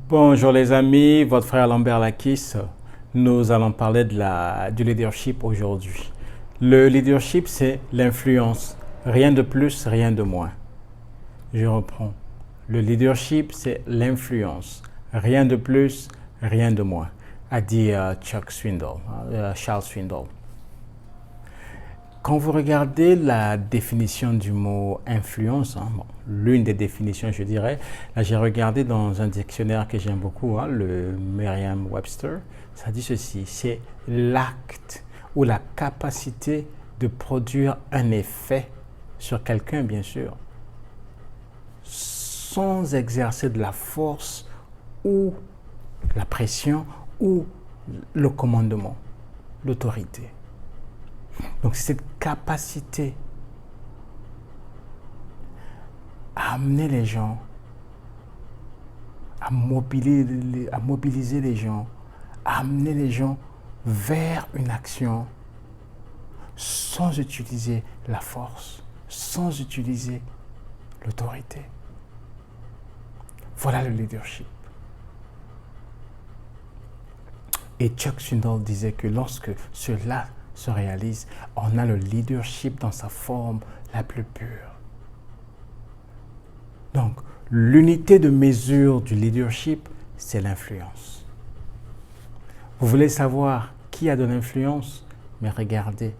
Bonjour les amis, votre frère Lambert Lakis. Nous allons parler du leadership aujourd'hui. Le leadership, c'est l'influence. Rien de plus, rien de moins. Je reprends. Le leadership, c'est l'influence. Rien de plus, rien de moins, a dit Charles Swindoll. Quand vous regardez la définition du mot influence, l'une des définitions, je dirais, là j'ai regardé dans un dictionnaire que j'aime beaucoup, le Merriam-Webster, ça dit ceci, c'est l'acte ou la capacité de produire un effet sur quelqu'un, bien sûr, sans exercer de la force ou la pression ou le commandement, l'autorité. Donc c'est cette capacité à amener les gens, à mobiliser les gens, à amener les gens vers une action sans utiliser la force, sans utiliser l'autorité. Voilà le leadership. Et Chuck Swindoll disait que lorsque cela se réalise, on a le leadership dans sa forme la plus pure. Donc, l'unité de mesure du leadership, c'est l'influence. Vous voulez savoir qui a de l'influence? Mais regardez.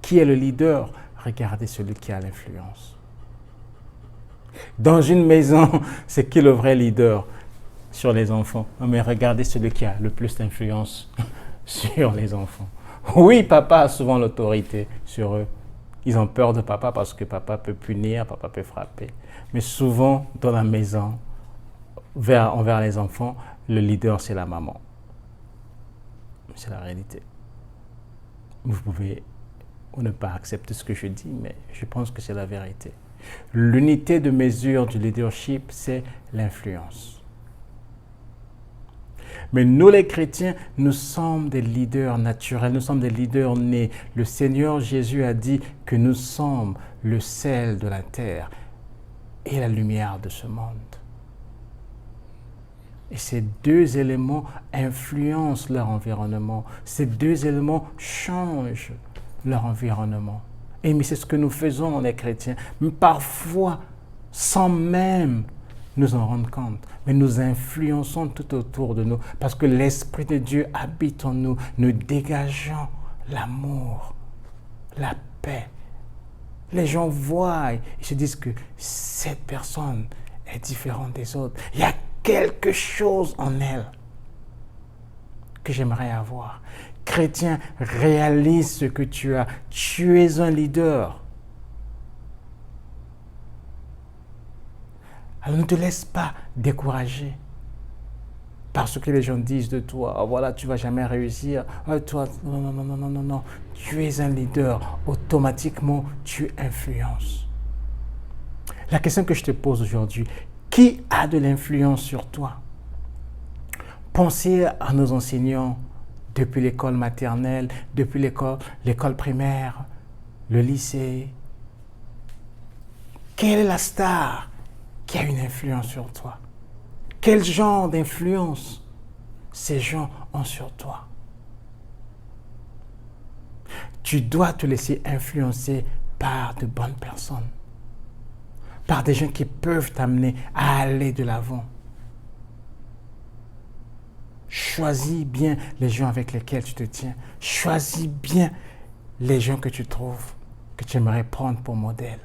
Qui est le leader? Regardez celui qui a l'influence. Dans une maison, c'est qui le vrai leader sur les enfants? Mais regardez celui qui a le plus d'influence sur les enfants. Oui, papa a souvent l'autorité sur eux. Ils ont peur de papa parce que papa peut punir, papa peut frapper. Mais souvent, dans la maison, envers les enfants, le leader, c'est la maman. C'est la réalité. Vous pouvez ou ne pas accepter ce que je dis, mais je pense que c'est la vérité. L'unité de mesure du leadership, c'est l'influence. Mais nous, les chrétiens, nous sommes des leaders naturels, nous sommes des leaders nés. Le Seigneur Jésus a dit que nous sommes le sel de la terre et la lumière de ce monde. Et ces deux éléments influencent leur environnement. Ces deux éléments changent leur environnement. Et mais c'est ce que nous faisons, les chrétiens. Mais parfois, sans même nous en rendre compte, mais nous influençons tout autour de nous parce que l'Esprit de Dieu habite en nous. Nous dégageons l'amour, la paix. Les gens voient et se disent que cette personne est différente des autres. Il y a quelque chose en elle que j'aimerais avoir. Chrétien, réalise ce que tu as. Tu es un leader. Alors ne te laisse pas décourager par ce que les gens disent de toi. Oh, voilà, tu ne vas jamais réussir. Oh, toi, non. Tu es un leader. Automatiquement, tu influences. La question que je te pose aujourd'hui, qui a de l'influence sur toi? Pensez à nos enseignants depuis l'école maternelle, depuis l'école primaire, le lycée. Quelle est la star qui a une influence sur toi? Quel genre d'influence ces gens ont sur toi? Tu dois te laisser influencer par de bonnes personnes, par des gens qui peuvent t'amener à aller de l'avant. Choisis bien les gens avec lesquels tu te tiens. Choisis bien les gens que tu trouves, que tu aimerais prendre pour modèle.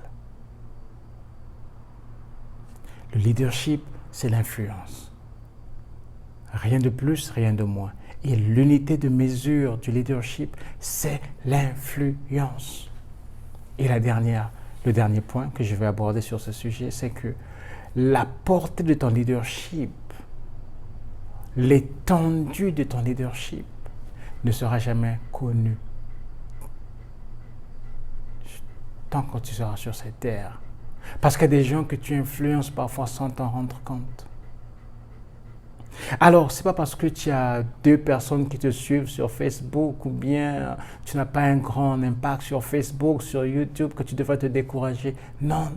Le leadership, c'est l'influence. Rien de plus, rien de moins. Et l'unité de mesure du leadership, c'est l'influence. Et le dernier point que je vais aborder sur ce sujet, c'est que la portée de ton leadership, l'étendue de ton leadership ne sera jamais connue tant que tu seras sur cette terre. Parce qu'il y a des gens que tu influences parfois sans t'en rendre compte. Alors, ce n'est pas parce que tu as 2 personnes qui te suivent sur Facebook ou bien tu n'as pas un grand impact sur Facebook, sur YouTube que tu devrais te décourager. Non.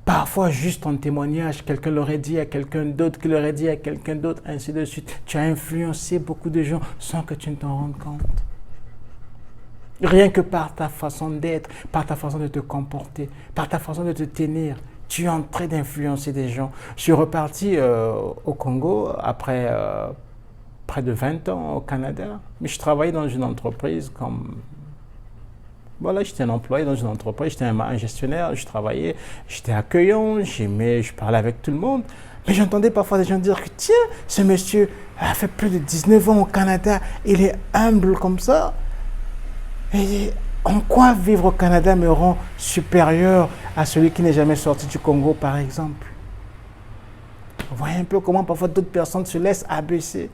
Parfois, juste en témoignage, quelqu'un l'aurait dit à quelqu'un d'autre, qui l'aurait dit à quelqu'un d'autre, ainsi de suite. Tu as influencé beaucoup de gens sans que tu ne t'en rendes compte. Rien que par ta façon d'être, par ta façon de te comporter, par ta façon de te tenir, tu es en train d'influencer des gens. Je suis reparti au Congo après près de 20 ans au Canada, mais je travaillais dans une entreprise comme... Voilà, j'étais un employé dans une entreprise, j'étais un gestionnaire, je travaillais, j'étais accueillant, j'aimais, je parlais avec tout le monde. Mais j'entendais parfois des gens dire que tiens, ce monsieur a fait plus de 19 ans au Canada, il est humble comme ça. Et en quoi vivre au Canada me rend supérieur à celui qui n'est jamais sorti du Congo, par exemple? Vous voyez un peu comment parfois d'autres personnes se laissent abaisser.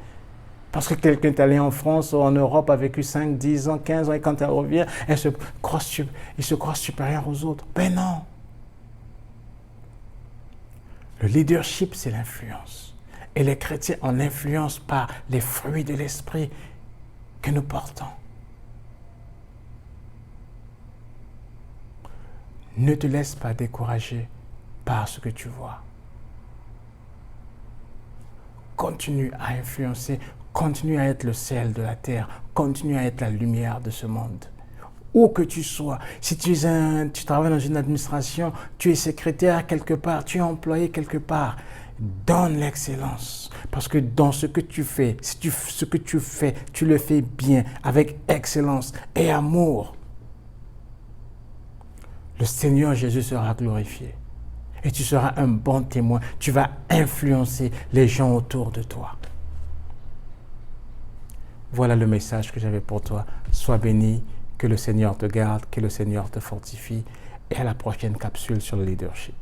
Parce que quelqu'un est allé en France ou en Europe, a vécu 5, 10 ans, 15 ans, et quand elle revient, il se croit supérieur aux autres. Ben non. Le leadership, c'est l'influence. Et les chrétiens, on influence par les fruits de l'esprit que nous portons. Ne te laisse pas décourager par ce que tu vois. Continue à influencer. Continue à être le sel de la terre. Continue à être la lumière de ce monde. Où que tu sois, si tu travailles dans une administration, tu es secrétaire quelque part, tu es employé quelque part, donne l'excellence. Parce que dans ce que tu fais, ce que tu fais, tu le fais bien, avec excellence et amour. Le Seigneur Jésus sera glorifié. Et tu seras un bon témoin. Tu vas influencer les gens autour de toi. Voilà le message que j'avais pour toi. Sois béni, que le Seigneur te garde, que le Seigneur te fortifie. Et à la prochaine capsule sur le leadership.